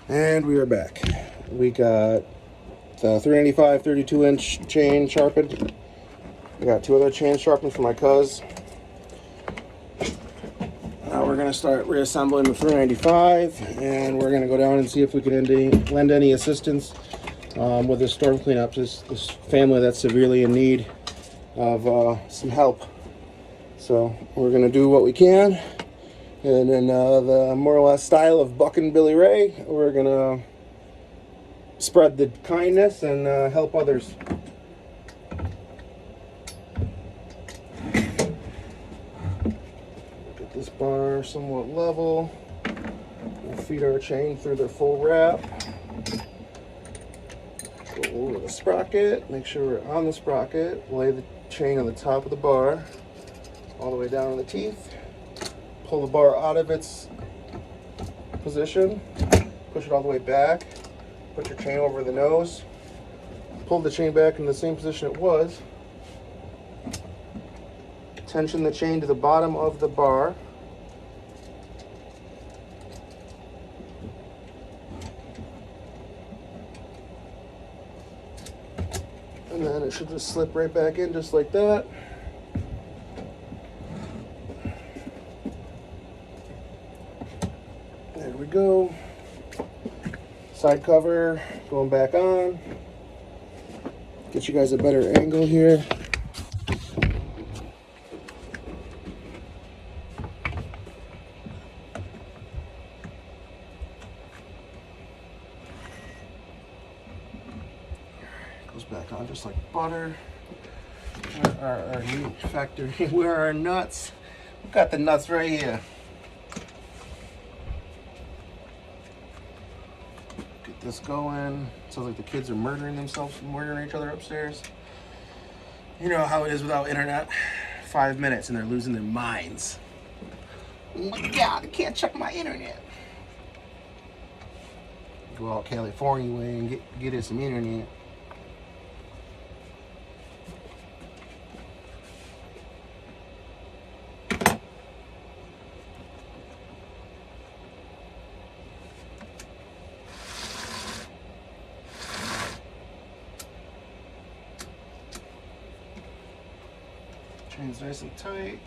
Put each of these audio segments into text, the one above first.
And we are back. We got the 395 32-inch chain sharpened. We got two other chains sharpened for my cuz. Now we're gonna start reassembling the 395, and we're gonna go down and see if we can lend any assistance with this storm cleanup. This family that's severely in need of some help. So we're gonna do what we can, and in the more or less style of Buck and Billy Ray, we're gonna spread the kindness and help others. Get this bar somewhat level. We'll feed our chain through their full wrap. Go over the sprocket, make sure we're on the sprocket, lay the chain on the top of the bar, all the way down to the teeth. Pull the bar out of its position, push it all the way back, put your chain over the nose, pull the chain back in the same position it was, tension the chain to the bottom of the bar, and then it should just slip right back in just like that. There we go. Side cover going back on. Get you guys a better angle here. Goes back on just like butter. Where are our meat factory? Where are our nuts? We've got the nuts right here. Get this going. Sounds like the kids are murdering themselves, murdering each other upstairs. You know how it is without internet. 5 minutes and they're losing their minds. Oh my God, I can't check my internet. Go out California way and get us some internet. Chain's nice and tight.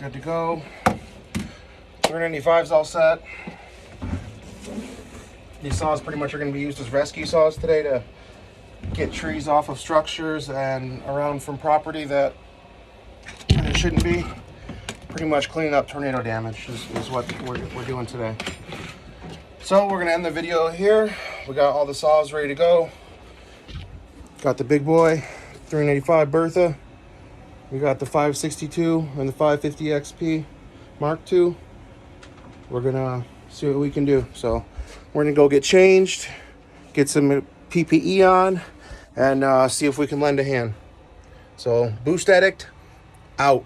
Good to go. 395's all set. These saws pretty much are going to be used as rescue saws today to get trees off of structures and around from property that it shouldn't be. Pretty much cleaning up tornado damage is what we're doing today. So we're going to end the video here. We got all the saws ready to go. Got the big boy 385 Bertha. We got the 562 and the 550 XP Mark II. We're gonna see what we can do. So we're gonna go get changed, get some PPE on, and see if we can lend a hand. So Boost Addict out.